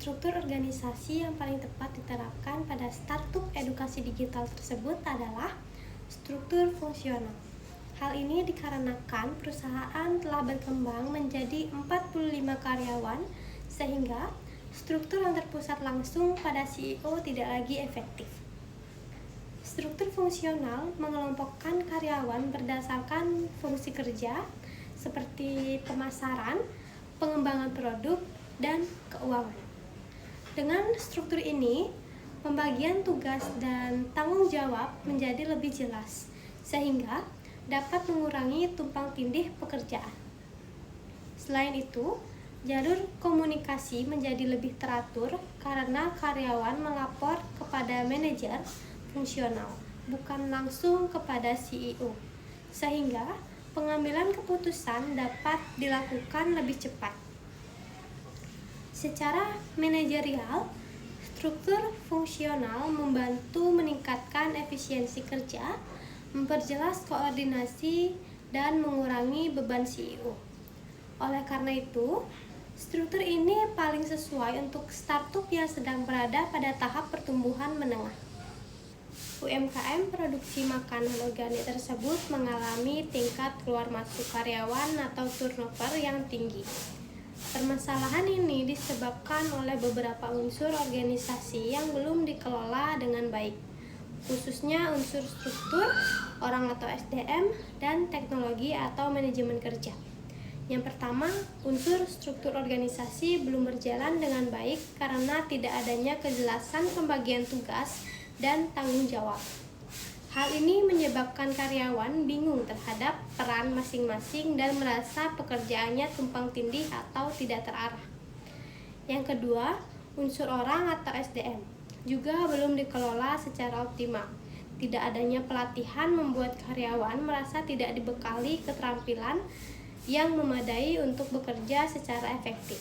struktur organisasi yang paling tepat diterapkan pada startup edukasi digital tersebut adalah struktur fungsional. Hal ini dikarenakan perusahaan telah berkembang menjadi 45 karyawan sehingga struktur yang terpusat langsung pada CEO tidak lagi efektif. Struktur fungsional mengelompokkan karyawan berdasarkan fungsi kerja seperti pemasaran, pengembangan produk, dan keuangan. Dengan struktur ini, pembagian tugas dan tanggung jawab menjadi lebih jelas, sehingga dapat mengurangi tumpang tindih pekerjaan. Selain itu, jalur komunikasi menjadi lebih teratur karena karyawan melapor kepada manajer fungsional, bukan langsung kepada CEO, sehingga pengambilan keputusan dapat dilakukan lebih cepat. Secara manajerial, struktur fungsional membantu meningkatkan efisiensi kerja, memperjelas koordinasi, dan mengurangi beban CEO. Oleh karena itu, struktur ini paling sesuai untuk startup yang sedang berada pada tahap pertumbuhan menengah. UMKM produksi makanan organik tersebut mengalami tingkat keluar masuk karyawan atau turnover yang tinggi. Permasalahan ini disebabkan oleh beberapa unsur organisasi yang belum dikelola dengan baik, khususnya unsur struktur, orang atau SDM, dan teknologi atau manajemen kerja. Yang pertama, unsur struktur organisasi belum berjalan dengan baik karena tidak adanya kejelasan pembagian tugas dan tanggung jawab. Hal ini menyebabkan karyawan bingung terhadap peran masing-masing dan merasa pekerjaannya tumpang tindih atau tidak terarah. Yang kedua, unsur orang atau SDM juga belum dikelola secara optimal. Tidak adanya pelatihan membuat karyawan merasa tidak dibekali keterampilan yang memadai untuk bekerja secara efektif.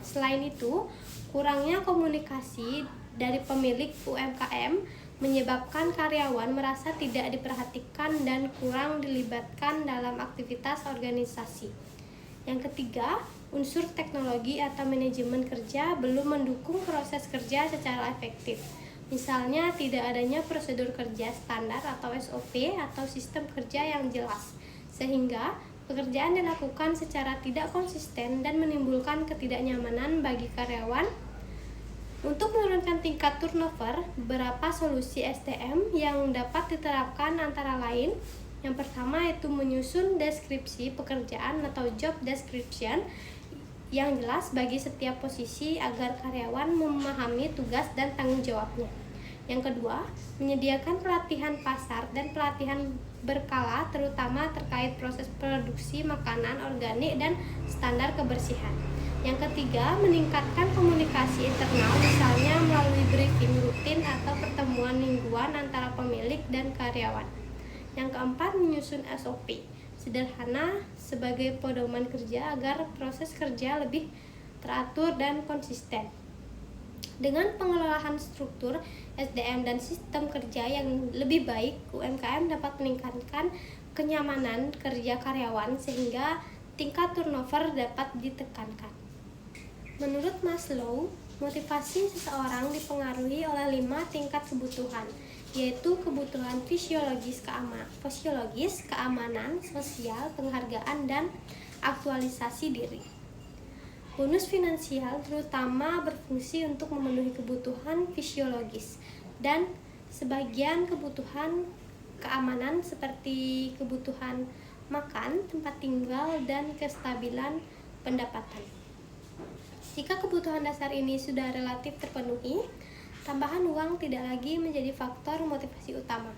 Selain itu, kurangnya komunikasi dari pemilik UMKM menyebabkan karyawan merasa tidak diperhatikan dan kurang dilibatkan dalam aktivitas organisasi. Yang ketiga, unsur teknologi atau manajemen kerja belum mendukung proses kerja secara efektif. Misalnya, tidak adanya prosedur kerja standar atau SOP atau sistem kerja yang jelas, sehingga pekerjaan dilakukan secara tidak konsisten dan menimbulkan ketidaknyamanan bagi karyawan. Untuk menurunkan tingkat turnover, beberapa solusi SDM yang dapat diterapkan antara lain: yang pertama yaitu menyusun deskripsi pekerjaan atau job description yang jelas bagi setiap posisi agar karyawan memahami tugas dan tanggung jawabnya. Yang kedua, menyediakan pelatihan pasar dan pelatihan berkala terutama terkait proses produksi makanan organik dan standar kebersihan. Yang ketiga, meningkatkan komunikasi internal, misalnya melalui briefing rutin atau pertemuan mingguan antara pemilik dan karyawan. Yang keempat, menyusun SOP sederhana sebagai pedoman kerja agar proses kerja lebih teratur dan konsisten. Dengan pengelolaan struktur SDM dan sistem kerja yang lebih baik, UMKM dapat meningkatkan kenyamanan kerja karyawan sehingga tingkat turnover dapat ditekankan. Menurut Maslow, motivasi seseorang dipengaruhi oleh 5 tingkat kebutuhan, yaitu kebutuhan fisiologis, keamanan, sosial, penghargaan, dan aktualisasi diri. Bonus finansial terutama berfungsi untuk memenuhi kebutuhan fisiologis dan sebagian kebutuhan keamanan seperti kebutuhan makan, tempat tinggal, dan kestabilan pendapatan. Jika kebutuhan dasar ini sudah relatif terpenuhi, tambahan uang tidak lagi menjadi faktor motivasi utama.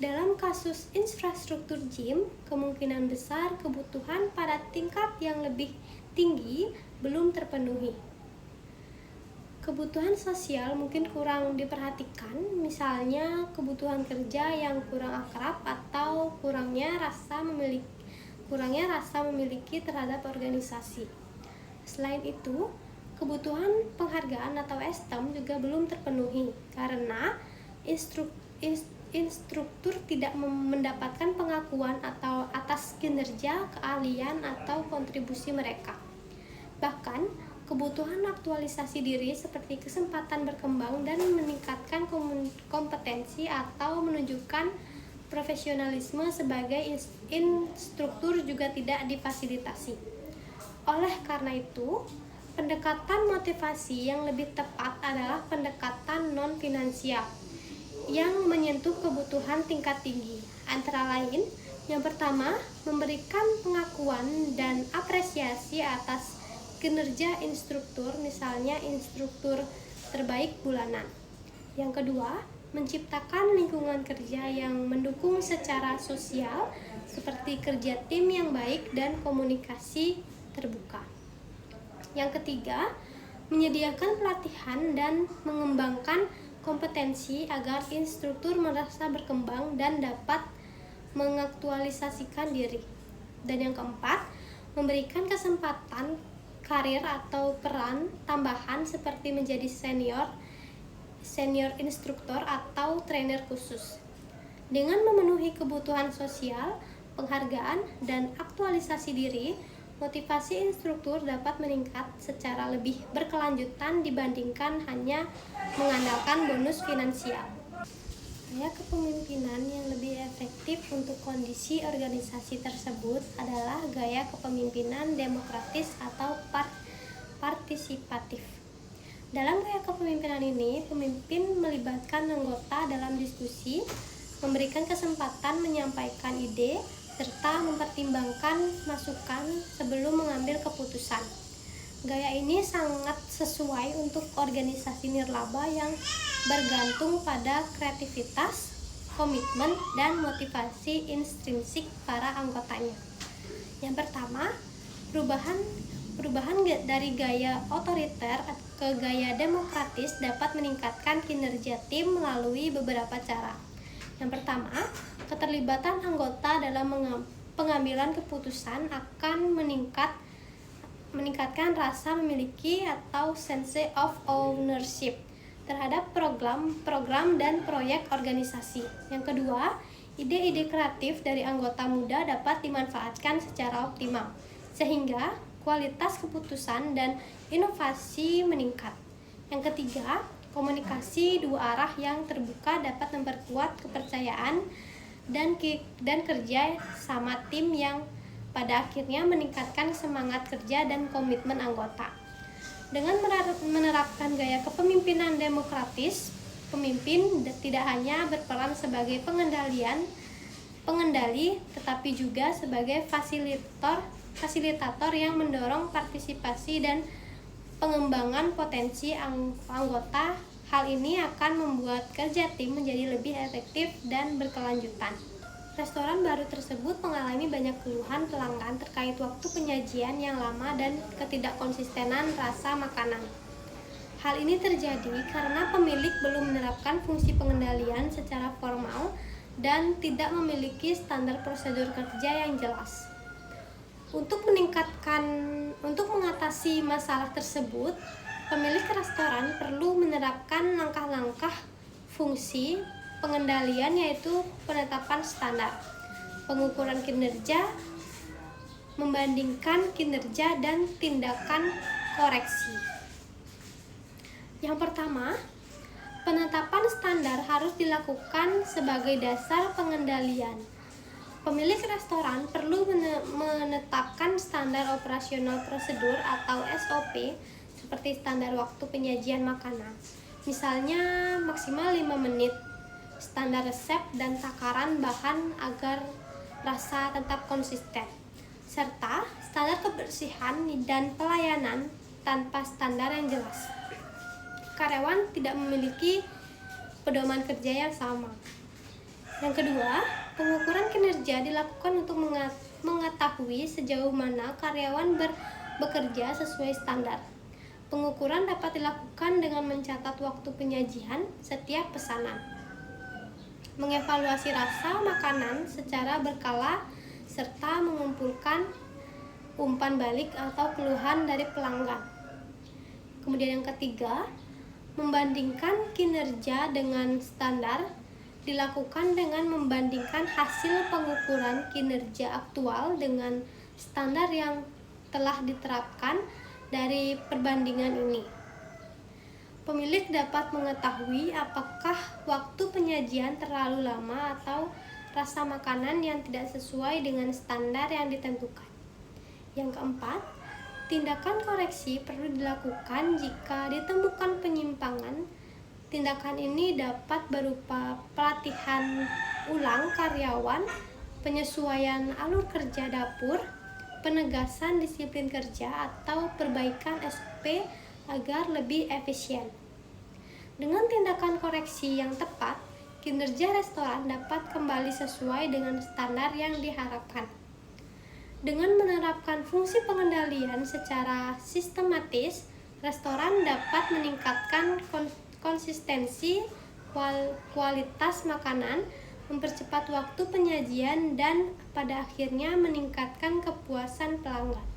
Dalam kasus infrastruktur gym, kemungkinan besar kebutuhan pada tingkat yang lebih tinggi belum terpenuhi. Kebutuhan sosial mungkin kurang diperhatikan, misalnya kebutuhan kerja yang kurang akrab atau kurangnya rasa memiliki terhadap organisasi. Selain itu, kebutuhan penghargaan atau STEM juga belum terpenuhi karena instruktur tidak mendapatkan pengakuan atau atas kinerja, keahlian, atau kontribusi mereka. Bahkan, kebutuhan aktualisasi diri seperti kesempatan berkembang dan meningkatkan kompetensi atau menunjukkan profesionalisme sebagai instruktur juga tidak difasilitasi. Oleh karena itu, pendekatan motivasi yang lebih tepat adalah pendekatan non-finansial yang menyentuh kebutuhan tingkat tinggi. Antara lain, yang pertama, memberikan pengakuan dan apresiasi atas kinerja instruktur, misalnya instruktur terbaik bulanan. Yang kedua, menciptakan lingkungan kerja yang mendukung secara sosial seperti kerja tim yang baik dan komunikasi terbuka. Yang ketiga, menyediakan pelatihan dan mengembangkan kompetensi agar instruktur merasa berkembang dan dapat mengaktualisasikan diri. Dan yang keempat, memberikan kesempatan karir atau peran tambahan seperti menjadi senior instruktur atau trainer khusus. Dengan memenuhi kebutuhan sosial, penghargaan, dan aktualisasi diri, motivasi instruktur dapat meningkat secara lebih berkelanjutan dibandingkan hanya mengandalkan bonus finansial. Gaya kepemimpinan yang lebih efektif untuk kondisi organisasi tersebut adalah gaya kepemimpinan demokratis atau partisipatif. Dalam gaya kepemimpinan ini, pemimpin melibatkan anggota dalam diskusi, memberikan kesempatan menyampaikan ide, serta mempertimbangkan masukan sebelum mengambil keputusan. Gaya ini sangat sesuai untuk organisasi nirlaba yang bergantung pada kreativitas, komitmen, dan motivasi intrinsik para anggotanya. Yang pertama, perubahan dari gaya otoriter ke gaya demokratis dapat meningkatkan kinerja tim melalui beberapa cara. Yang pertama, keterlibatan anggota dalam pengambilan keputusan akan meningkatkan rasa memiliki atau sense of ownership terhadap program dan proyek organisasi. Yang kedua, ide-ide kreatif dari anggota muda dapat dimanfaatkan secara optimal, sehingga kualitas keputusan dan inovasi meningkat. Yang ketiga, komunikasi dua arah yang terbuka dapat memperkuat kepercayaan dan kerja sama tim yang pada akhirnya meningkatkan semangat kerja dan komitmen anggota. Dengan menerapkan gaya kepemimpinan demokratis, pemimpin tidak hanya berperan sebagai pengendali, tetapi juga sebagai fasilitator yang mendorong partisipasi dan pengembangan potensi anggota. Hal ini akan membuat kerja tim menjadi lebih efektif dan berkelanjutan. Restoran baru tersebut mengalami banyak keluhan pelanggan terkait waktu penyajian yang lama dan ketidakkonsistenan rasa makanan. Hal ini terjadi karena pemilik belum menerapkan fungsi pengendalian secara formal dan tidak memiliki standar prosedur kerja yang jelas. Untuk mengatasi masalah tersebut, pemilik restoran perlu menerapkan langkah-langkah fungsi pengendalian, yaitu penetapan standar, pengukuran kinerja, membandingkan kinerja, dan tindakan koreksi. Yang pertama, penetapan standar harus dilakukan sebagai dasar pengendalian. Pemilik restoran perlu menetapkan standar operasional prosedur atau SOP seperti standar waktu penyajian makanan. Misalnya maksimal 5 menit, standar resep dan takaran bahan agar rasa tetap konsisten, serta standar kebersihan dan pelayanan tanpa standar yang jelas. Karyawan tidak memiliki pedoman kerja yang sama. Yang kedua, pengukuran kinerja dilakukan untuk mengetahui sejauh mana karyawan bekerja sesuai standar. Pengukuran dapat dilakukan dengan mencatat waktu penyajian setiap pesanan, mengevaluasi rasa makanan secara berkala, serta mengumpulkan umpan balik atau keluhan dari pelanggan. Kemudian yang ketiga, membandingkan kinerja dengan standar dilakukan dengan membandingkan hasil pengukuran kinerja aktual dengan standar yang telah diterapkan dari perbandingan ini. Pemilik dapat mengetahui apakah waktu penyajian terlalu lama atau rasa makanan yang tidak sesuai dengan standar yang ditentukan. Yang keempat, tindakan koreksi perlu dilakukan jika ditemukan penyimpangan. Tindakan ini dapat berupa pelatihan ulang karyawan, penyesuaian alur kerja dapur, penegasan disiplin kerja, atau perbaikan SOP agar lebih efisien. Dengan tindakan koreksi yang tepat, kinerja restoran dapat kembali sesuai dengan standar yang diharapkan. Dengan menerapkan fungsi pengendalian secara sistematis, restoran dapat meningkatkan konsistensi kualitas makanan, mempercepat waktu penyajian, dan pada akhirnya meningkatkan kepuasan pelanggan.